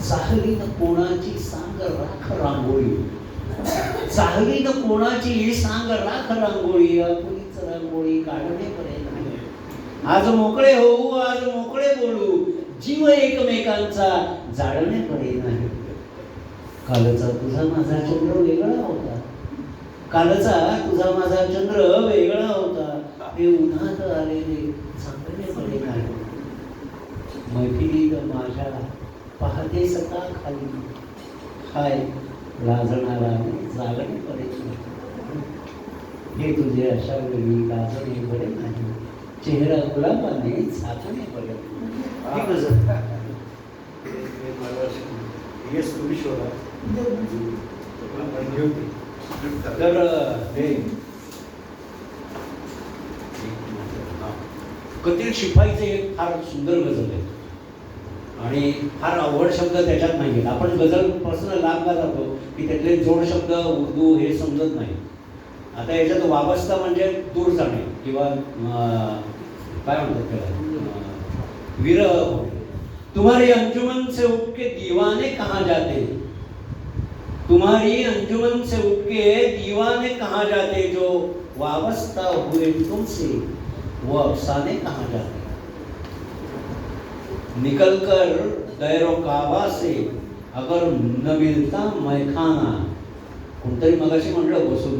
चाहली न कोणाची सांग राख रांगोळी, चाहली न कोणाची सांग राख रांगोळी, आपुलीच रांगोळी काढणे बरे नाही. आज मोकळे होऊ, आज मोकळे बोलू, जीव एकमेकांचा जाळणे बरे नाही. कालचा तुझा माझा चंद्र वेगळा होता, कालचा तुझा माझा चंद्र वेगळा होता, हे उन्हात आलेले चांगले बरे नाही. मैफिलीत माझ्या पाहते सका खाली, हाय लाजणारा जागणे बरे नाही. हे तुझे अशा वेळी लाजणे बरे नाही, चेहरा गुलाबाने झाकणे बरे नाही. तर हे कतील शिपाईचे एक फार सुंदर गझल आहे आणि फार अवघड शब्द त्याच्यात नाही आहेत. आपण गझल पासून लांब का जातो की त्यातले जोड शब्द उर्दू हे समजत नाही. आता याच्यात वाबस्ता म्हणजे दूर जाणे किंवा काय म्हणतात त्याला विरह होणे. तुम्हारी अंजुमन से उठ के दीवाने कहाँ जाते, तुम्हारी अंजुमन से उठ के दीवाने कहाँ जाते, जो वाबस्ता हुए तुमसे वो अफसाने कहाँ जाते. निकल कर दैरो काबा से अगर न मिलता मैखाना, कोणतरी मगाशी म्हटलं बसू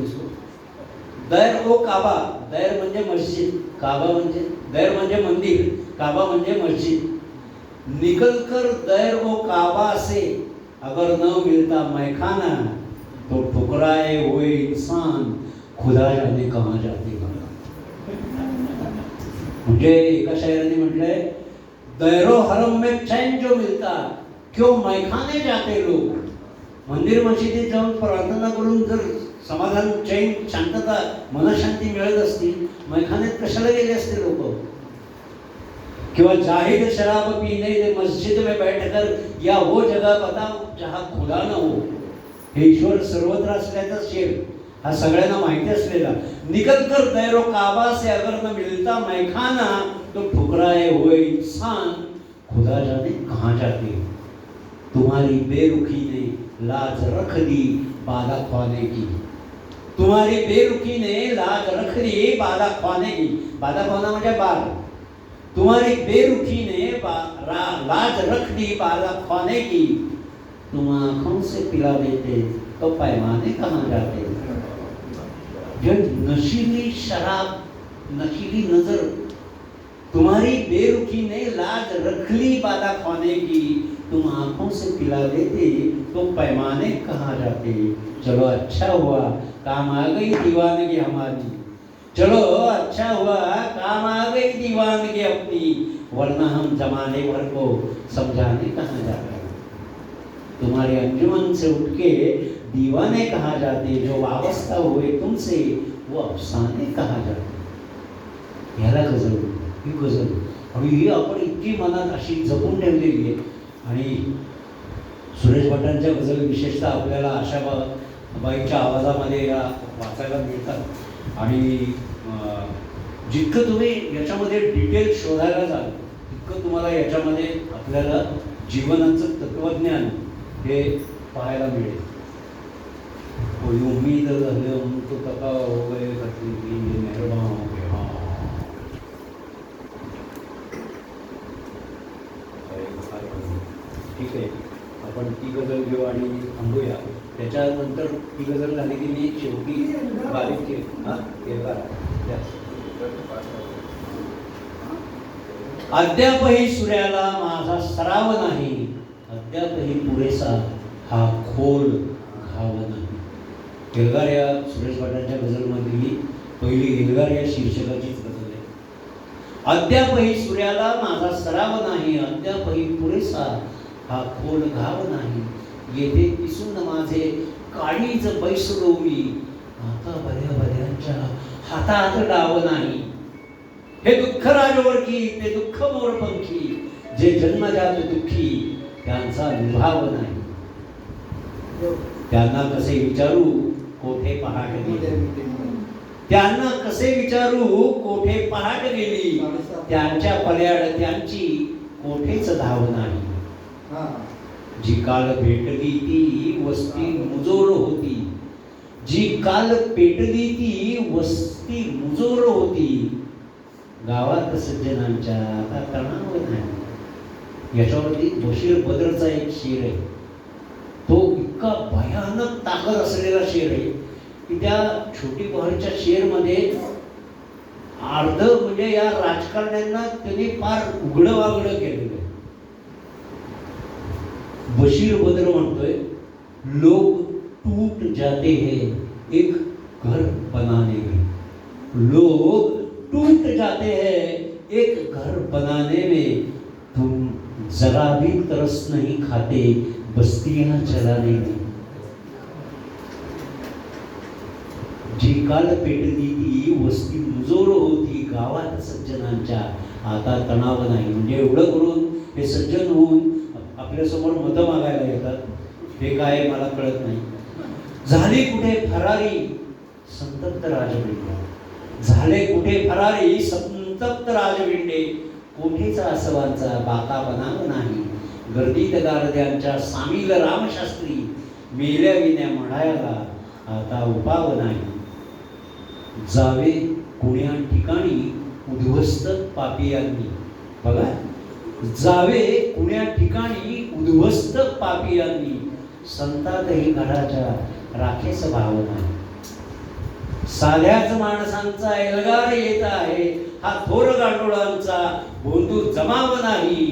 दैर ओ काबा, दैर म्हणजे मस्जिद, काबा म्हणजे दैर म्हणजे मंदिर, काबा म्हणजे मस्जिद. निकल कर दैर ओ काबा से अगर न मिलता मैखाना, तो ठुकराए हुए इंसान खुदा जाने कहाँ जाते. म्हणजे एका शायराने म्हटलंय, दैरो हरम में चैन जो मिलता क्यों मैखाने जाते लोग. मंदिर मशिदीत जाऊन प्रार्थना करून जर समाधान, चैन, शांतता, मनशांती मिळत असती, मैखान्यात कशाला गेले असते लोक. किंवा जाहिद शराब पीने दे मस्जिद में बैठकर, या वो जगह बताओ जहां खुदा न हो. हे ईश्वर सर्वत्र असल्याचा शेर हा सगळ्यांना माहिती असलेला. निकल कर दैरो काबा से अगर न मिलता मैखाना, तो ठुकराए हुए इंसान खुदा जाने कहाँ जाते. तुम्हारी बेरुखी ने लाज रख दी बाधा ख्वाने की, तुम्हारी बेरुखी ने लाज रख दी बाधा ख्वाने की. बाधा ख्वाना म्हणजे बाल. तुम्हारी बेरुखी ने लाज रख दी बाधा ख्वाने की, तुम आंखों से पिला देते तो पैमाने कहाँ जाते. नशीली शराब, नशीली नजर, तुम्हारी बेरुखी ने लाज रख ली बाधा खाने की, तुम आंखों से पिला देते तो पैमाने कहाँ जाते. चलो अच्छा हुआ काम आ गई दीवानगी हमारी, चलो अच्छा हुआ काम आ गई दीवानगी अपनी, वरना हम जमाने भर को समझाने कहाँ जाते. तुम्हारे अंजुमन से उठ के दीवाने कहाँ जाते, जो वाबस्ता हुए तुमसे वो अफसाने कहाँ जाते. ह्याला गझल, ही गझल, आणि ही आपण इतकी मनात अशी जपून ठेवलेली आहे. आणि सुरेश भटांच्या गझल विशेषतः आपल्याला अशा बाईच्या आवाजामध्ये या वाचायला मिळतात. आणि जितकं तुम्ही याच्यामध्ये डिटेल शोधायला जाल तितकं तुम्हाला याच्यामध्ये आपल्याला जीवनाचं तत्वज्ञान हे पाहायला मिळेल. कोई उम्मीद हम तो तका हो गए मेहरबान हो गए. हाँ ठीक आहे. आपण ती गजल घेऊ आणि थांबूया. त्याच्यानंतर ती गजल झाली की मी शेवटी बारीक केली. हां केला. अद्यापही सूर्याला माझा सराव नाही, अद्यापही पुरेसा हा खोल घाव नाही. एल्गार या सुरेश भटांच्या गझलमधली पहिली एल्गार या शीर्षकाचीच गझल आहे. अद्यापही सूर्याला माझा सराव नाही, अद्यापही पुरेसा हा खोल घाव नाही. येथे किसून माझे काळीज बैसलोवी, आता बऱ्या बऱ्यांच्या हातात डाव नाही. हे दुःख राजवरकी ते दुःख मोरपंखी, जे जन्मजात दुःखी त्यांचा विभाव नाही. त्यांना कसे विचारू कोठे पहाट गेली, त्यांना कसे विचारू कोठे पहाट गेली. त्यांच्या पल्याड त्यांची कोठेच धाव नाही. जी काल भेटली ती वस्ती मुजोर होती, जी काल पेटली ती वस्ती मुजोर होती. गावात सज्जनांच्या आता तणाव नाही. याच्यावरती बशीर बद्रचा एक शेर आहे. तो इतका भयानक ताकद असलेला शेर आहे की त्या छोटी बहारच्या शेरमध्ये अर्ध म्हणजे या राजकारण्यांना त्यांनी फार उघडं वागडं केलेलं आहे. बशीर बद्र म्हणतोय, लोग टूट जाते हैं एक घर बनाने में, लोग टूट जाते हैं एक घर बनाने में, तुम जरा भी तरस नहीं खाते बस्तियां चलाने में. जी काल पेटली ती वस्ती मुजोर होती, गावात सज्जनांच्या आता तणाव नाही. म्हणजे एवढं करून हे सज्जन होऊन आपल्यासमोर मतं मागायला येतात. हे काय मला कळत नाही. झाली कुठे फरारी संतप्त राजविंडे, झाले कुठे फरारी संतप्त राजविंडे. कोठेचा आसवांचा बाका बनाव नाही, गर्दीत गारद्यांच्या सामील रामशास्त्री. मेल्या विण्या म्हणायला आता उपाव नाही. जावे कुण्या ठिकाणी उद्ध्वस्त पापियांनी, बघा, जावे कुण्या ठिकाणी उद्ध्वस्त पापियांनी. संतातही घराच्या राखेस भाव नाही. साध्याच माणसांचा एल्गार येत आहे, हा थोर गांडोळांचा बोंधू जमाव नाही.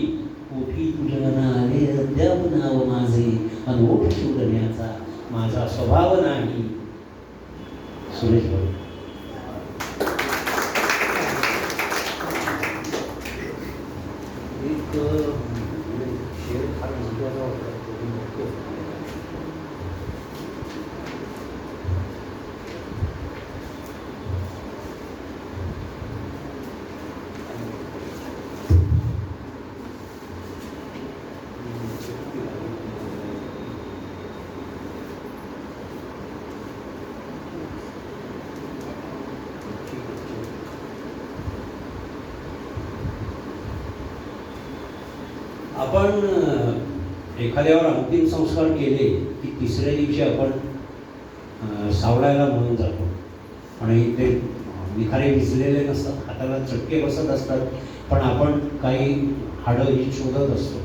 ओठी तुझ्याना आले अद्याप नाव माझे, अन ओठ शोधण्याचा माझा स्वभाव नाही. सुरेश भाऊ. एक शेर फार महत्वाचा होता. आपण एखाद्यावर अंतिम संस्कार केले की तिसऱ्या दिवशी आपण सावळायला म्हणून जातो आणि ते निखारे भिजलेले नसतात, हाताला चटके बसत असतात, पण आपण काही हाडं ही शोधत असतो.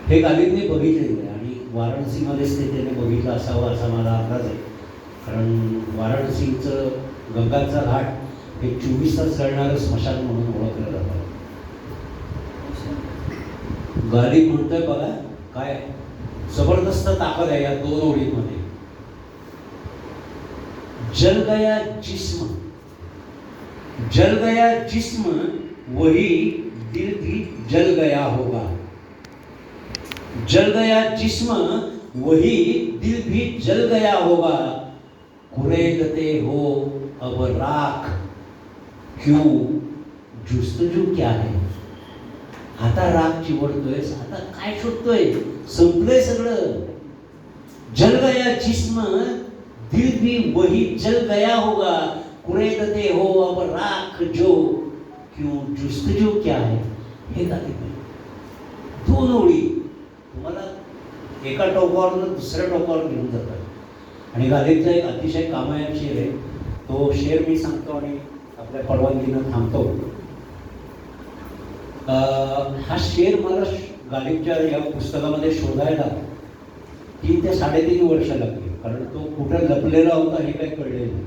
हे गालिबने बघितलेलं आहे आणि वाराणसीमध्येच ते त्याने बघितलं असावं असा मला अंदाज आहे. कारण वाराणसीचं गंगाचा घाट हे 24 तास जळणारं स्मशान म्हणून ओळखलं जातं. गालिब म्हणतोय, बघा काय जबरदस्त ताकद आहे या दोन ओळींमध्ये. जल गया जिस्म, जल गया जिस्म वही दिल भी जल गया होगा. जल गया जिस्म वही दिल भी जल गया होगा. कुरेदते हो अब राख क्यों जुस्तजू क्या है. आता राग चिवडतोय, आता काय शोधतोय, संपलंय सगळं. जल गया जिस्म दिल भी वही जल गया होगा. कुरेदते हो अब राख जो क्यों जुस्तजू क्या है. हे गालिब आहे. दोन ओळी तुम्हाला एका टोकावरून दुसऱ्या टोकावर घेऊन जातात. आणि गालिबचा एक अतिशय कामयाब शेर आहे. तो शेर मी सांगतो आणि आपल्या परवानगीनं थांबतो. हा शेर मला गालिबच्या या पुस्तकामध्ये शोधायला 3 ते 3.5 वर्ष लागली, कारण तो कुठं लपलेला होता हे काही कळलेलं नाही.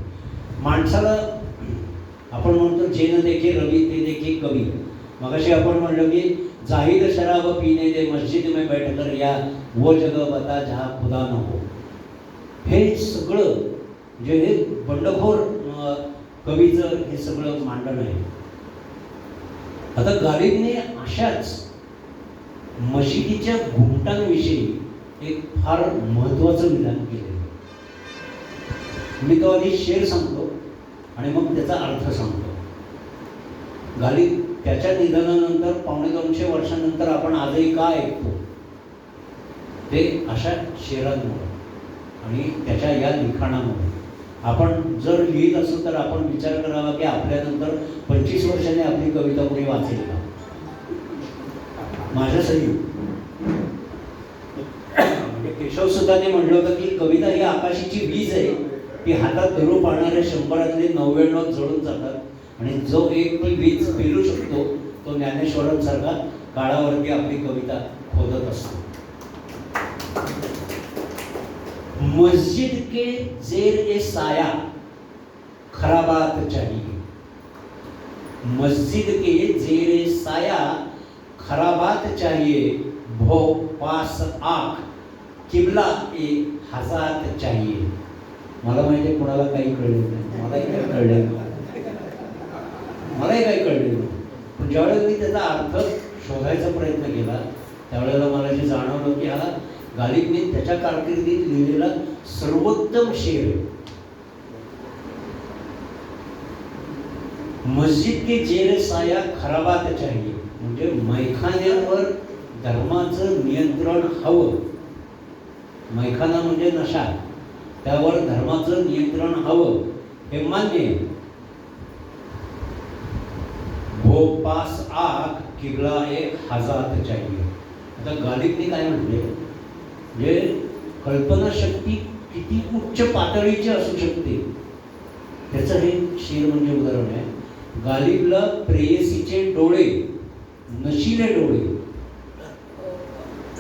माणसाला आपण म्हणतो जे न देखे रवी ते देखे कवी. मगाशी आपण म्हणलं की जाहिर शराब पीने दे मस्जिद में बैठकर या वो जगह बता जहा खुदा न हो. हे सगळं जे हे बंडखोर कवीचं हे सगळं मांडण आहे. आता गालिबने अशाच मशिदीच्या घुमटांविषयी एक फार महत्त्वाचं विधान केलं. मी तो आधी शेर सांगतो आणि मग त्याचा अर्थ सांगतो. गालिब त्याच्या निधनानंतर 250 वर्षानंतर आपण आजही का ऐकतो ते अशा शेरांमुळे आणि त्याच्या या लिखाणामुळे. आपण जर लिहित असू तर आपण विचार करावा की आपल्यानंतर 25 वर्षाने आपली कविता कोणी वाचेल का. माझ्या सही म्हणजे केशवसुताने म्हटलं होतं की कविता ही आकाशाची वीज आहे, ती हातात धरू पाहणाऱ्या 100 99 जळून जातात आणि जो एक ती वीज पेलू शकतो तो ज्ञानेश्वरांसारखा काळावरती आपली कविता खोदत असतो. मस्जिद के जेर ए साया खराबात चाहिए. मस्जिद के जेर ए साया खराबात चाहिए. भो पास आँख किबला ए हजात चाहिए. मला माहिती कोणाला काही कळलं नाही, मलाही काही कळलं नाही, मलाही काही कळलं नाही. पण ज्यावेळेला मी त्याचा अर्थ शोधायचा प्रयत्न केला त्यावेळेला मला जे जाणवलं की हा गालिबने त्याच्या कारकिर्दीत लिहिलेला सर्वोत्तम शेर आहे. मस्जिद के जेर साया खराबात चाहिए म्हणजे मैखान्यावर धर्माचं नियंत्रण हवं. मैखाना म्हणजे नशा, त्यावर धर्माचं नियंत्रण हवं हे मान्य आहे. वो पास आग किबला एक हजात चाहिए. आता गालिबने काय म्हटले म्हणजे कल्पनाशक्ती किती उच्च पातळीची असू शकते त्याचं हे शेर म्हणजे उदाहरण आहे. गालिबला प्रेयसीचे डोळे, नशिले डोळे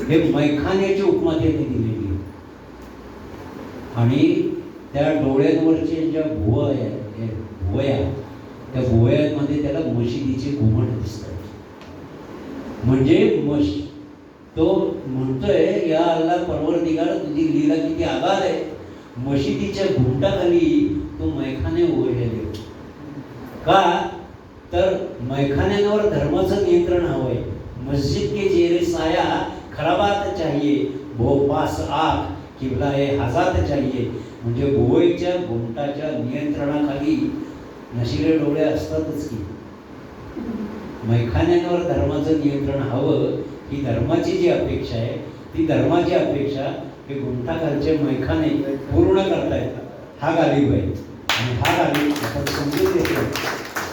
हे मैखान्याची उपमा त्यांनी दिलेली आणि त्या डोळ्यांवरचे ज्या भुवया त्या भुवयांमध्ये त्याला मशिदीचे घुमट दिसतात. म्हणजे तो म्हणतोय या अल्लाह परवरदिगार तुझी लीला किती आगाध आहे. मशिदीच्या घुमटाखाली तो मैखाने उघडलेले का तर मैखान्यांवर धर्माचं नियंत्रण हवंय. मस्जिद के जेरे साया खराबात चाहिए. भो पास आग किबला हे हजात चाहिए म्हणजे भुवईच्या घुमटाच्या नियंत्रणाखाली नशिले डोळे असतातच की. मैखान्यांवर धर्माचं नियंत्रण हवं ही धर्माची जी अपेक्षा आहे ती धर्माची अपेक्षा हे घुमटाखालचे मैखाने पूर्ण करतायत. हा गालिब आहे आणि हा गालिब आपण समजून घेतला,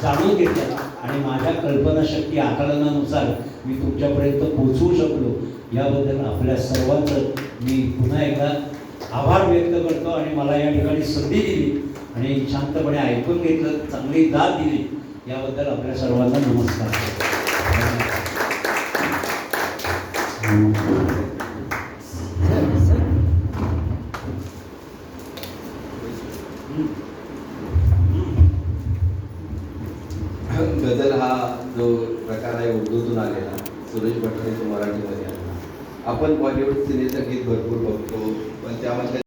जाणून घेतला आणि माझ्या कल्पनाशक्ती आकलनानुसार मी तुमच्यापर्यंत पोहोचवू शकलो याबद्दल आपल्या सर्वांचं मी पुन्हा एकदा आभार व्यक्त करतो. आणि मला या ठिकाणी संधी दिली आणि शांतपणे ऐकून घेतलं, चांगली दाद दिली याबद्दल आपल्या सर्वांना नमस्कार. गझल हा जो प्रकार आहे उर्दूतून आलेला, सुरेश भटांनी तो मराठीमध्ये आला. आपण बॉलिवूड सिनेचं गीत भरपूर बघतो पण त्यामध्ये